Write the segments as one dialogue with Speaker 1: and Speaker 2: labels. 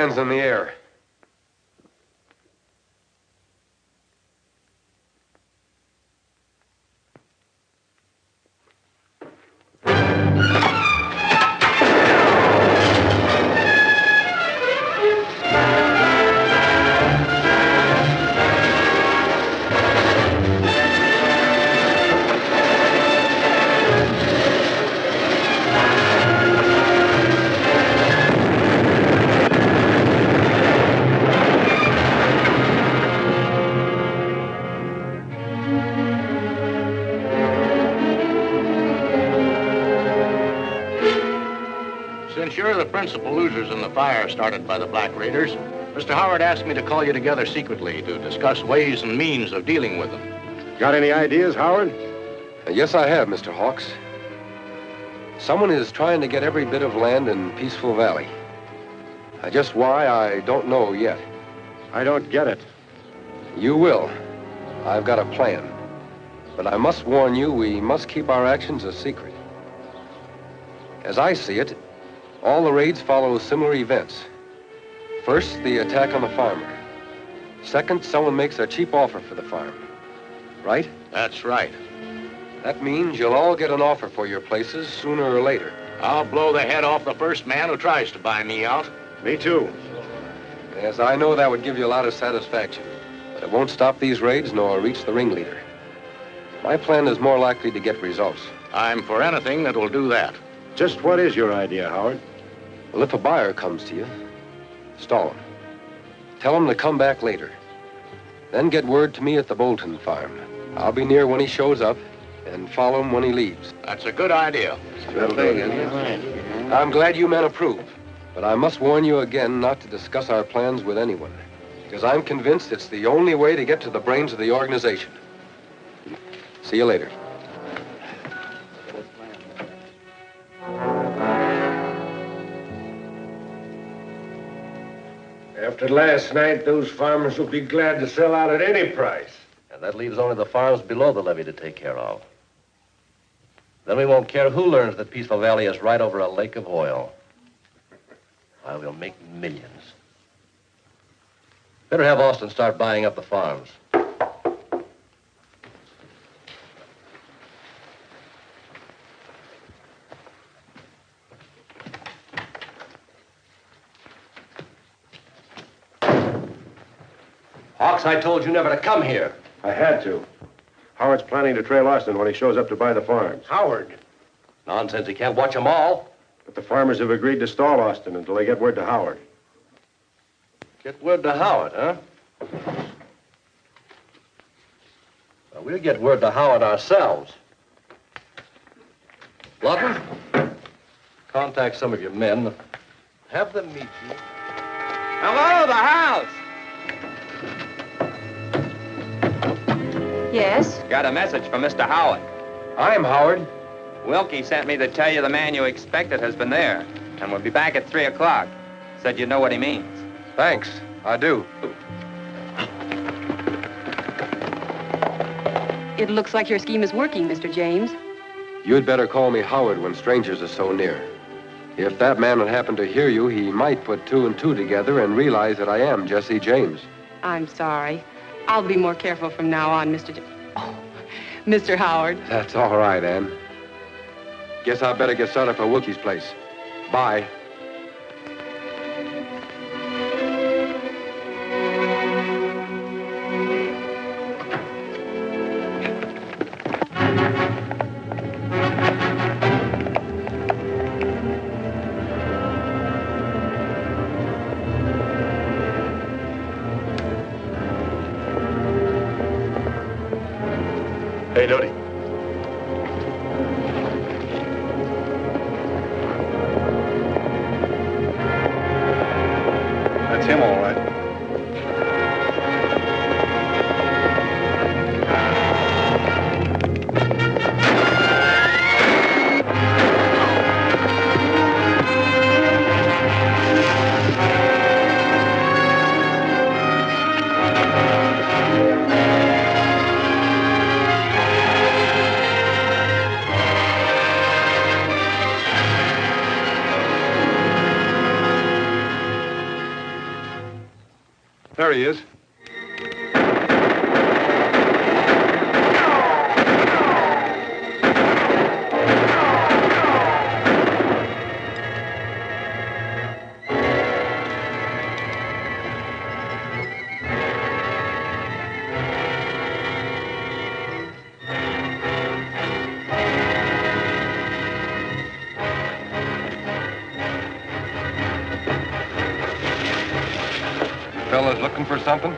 Speaker 1: hands in the air.
Speaker 2: Since you're the principal losers in the fire started by the Black Raiders, Mr. Howard asked me to call you together secretly to discuss ways and means of dealing with them.
Speaker 3: Got any ideas, Howard?
Speaker 1: Yes, I have, Mr. Hawks. Someone is trying to get every bit of land in Peaceful Valley. Just why, I don't know yet.
Speaker 3: I don't get it.
Speaker 1: You will. I've got a plan. But I must warn you, we must keep our actions a secret. As I see it, all the raids follow similar events. First, the attack on the farmer. Second, someone makes a cheap offer for the farm. Right?
Speaker 2: That's right.
Speaker 1: That means you'll all get an offer for your places sooner or later.
Speaker 2: I'll blow the head off the first man who tries to buy me out.
Speaker 3: Me too.
Speaker 1: Yes, I know that would give you a lot of satisfaction. But it won't stop these raids nor reach the ringleader. My plan is more likely to get results.
Speaker 2: I'm for anything that will do that.
Speaker 3: Just what is your idea, Howard?
Speaker 1: Well, if a buyer comes to you, stall him. Tell him to come back later. Then get word to me at the Bolton farm. I'll be near when he shows up and follow him when he leaves.
Speaker 2: That's a good idea.
Speaker 1: I'm glad you men approve. But I must warn you again not to discuss our plans with anyone. Because I'm convinced it's the only way to get to the brains of the organization. See you later.
Speaker 3: After last night, those farmers will be glad to sell out at any price.
Speaker 4: And that leaves only the farms below the levee to take care of. Then we won't care who learns that Peaceful Valley is right over a lake of oil. Why, we'll make millions. Better have Austin start buying up the farms. Hawks, I told you never to come here.
Speaker 3: I had to. Howard's planning to trail Austin when he shows up to buy the farms.
Speaker 4: Howard. Nonsense, he can't watch them all.
Speaker 3: But the farmers have agreed to stall Austin until they get word to Howard.
Speaker 4: Get word to Howard, huh? Well, we'll get word to Howard ourselves. Lawton, contact some of your men. Have them meet you.
Speaker 5: Hello, the house.
Speaker 6: Yes?
Speaker 5: Got a message from Mr. Howard.
Speaker 1: I'm Howard.
Speaker 5: Wilkie sent me to tell you the man you expected has been there and will be back at 3 o'clock. Said you know what he means.
Speaker 1: Thanks. I do.
Speaker 6: It looks like your scheme is working, Mr. James.
Speaker 1: You'd better call me Howard when strangers are so near. If that man had happened to hear you, he might put two and two together and realize that I am Jesse James.
Speaker 6: I'm sorry. I'll be more careful from now on, Mr. Howard.
Speaker 1: That's all right, Ann. Guess I better get started for Wilkie's place. Bye.
Speaker 3: Hey, Doty. That's him, all right.
Speaker 7: he is.
Speaker 1: Fellas looking for something?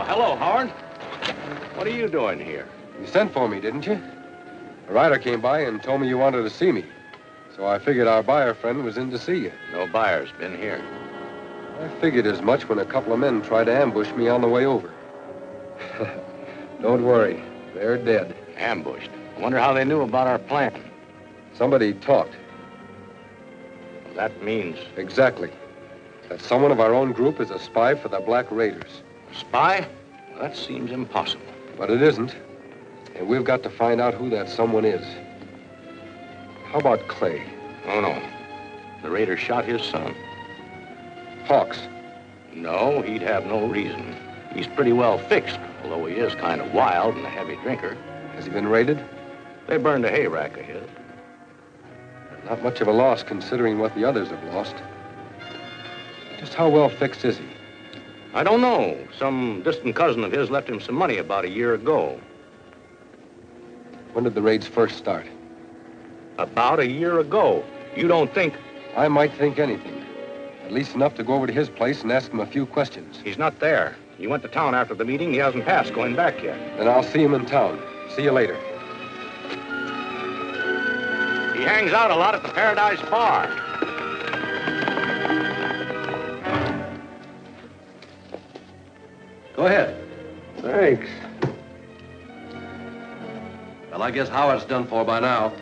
Speaker 2: Hello, Howard. What are you doing here?
Speaker 1: You sent for me, didn't you? A rider came by and told me you wanted to see me. So I figured our buyer friend was in to see you.
Speaker 2: No buyer's been here.
Speaker 1: I figured as much when a couple of men tried to ambush me on the way over. Don't worry. They're dead.
Speaker 2: Ambushed. I wonder how they knew about our plan.
Speaker 1: Somebody talked.
Speaker 2: Well, that means...
Speaker 1: Exactly. That someone of our own group is a spy for the Black Raiders.
Speaker 2: Spy? Well, that seems impossible.
Speaker 1: But it isn't. And we've got to find out who that someone is. How about Clay?
Speaker 2: Oh, no. The Raiders shot his son.
Speaker 1: Hawks.
Speaker 2: No, he'd have no reason. He's pretty well fixed, although he is kind of wild and a heavy drinker.
Speaker 1: Has he been raided?
Speaker 2: They burned a hay rack of his.
Speaker 1: Not much of a loss considering what the others have lost. Just how well fixed is he?
Speaker 2: I don't know. Some distant cousin of his left him some money about a year ago.
Speaker 1: When did the raids first start?
Speaker 2: About a year ago. You don't think...
Speaker 1: I might think anything. At least enough to go over to his place and ask him a few questions.
Speaker 2: He's not there. He went to town after the meeting. He hasn't passed going back yet.
Speaker 1: Then I'll see him in town. See you later.
Speaker 2: He hangs out a lot at the Paradise Bar.
Speaker 4: Go ahead.
Speaker 3: Thanks.
Speaker 4: Well, I guess Howard's done for by now.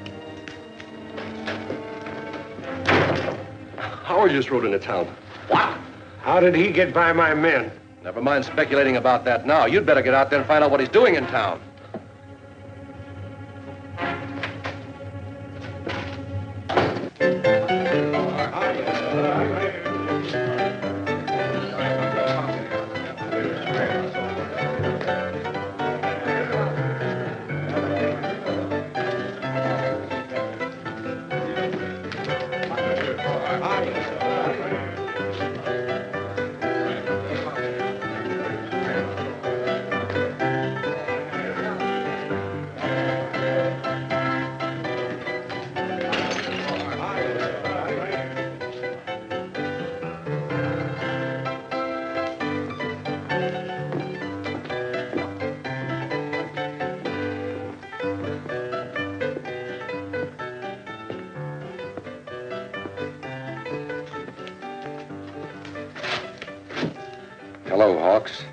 Speaker 7: Howard just rode into town.
Speaker 2: What?
Speaker 3: How did he get by my men?
Speaker 4: Never mind speculating about that now. You'd better get out there and find out what he's doing in town.
Speaker 1: Hello, Hawks.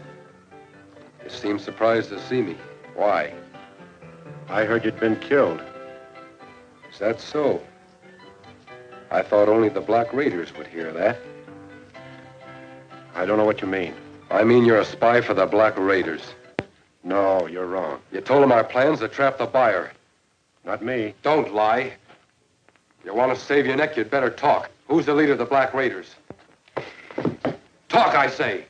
Speaker 1: You seem surprised to see me. Why?
Speaker 3: I heard you'd been killed.
Speaker 1: Is that so? I thought only the Black Raiders would hear that.
Speaker 3: I don't know what you mean.
Speaker 1: I mean you're a spy for the Black Raiders.
Speaker 3: No, you're wrong.
Speaker 1: You told them our plans to trap the buyer.
Speaker 3: Not me.
Speaker 1: Don't lie. If you want to save your neck, you'd better talk. Who's the leader of the Black Raiders? Talk, I say.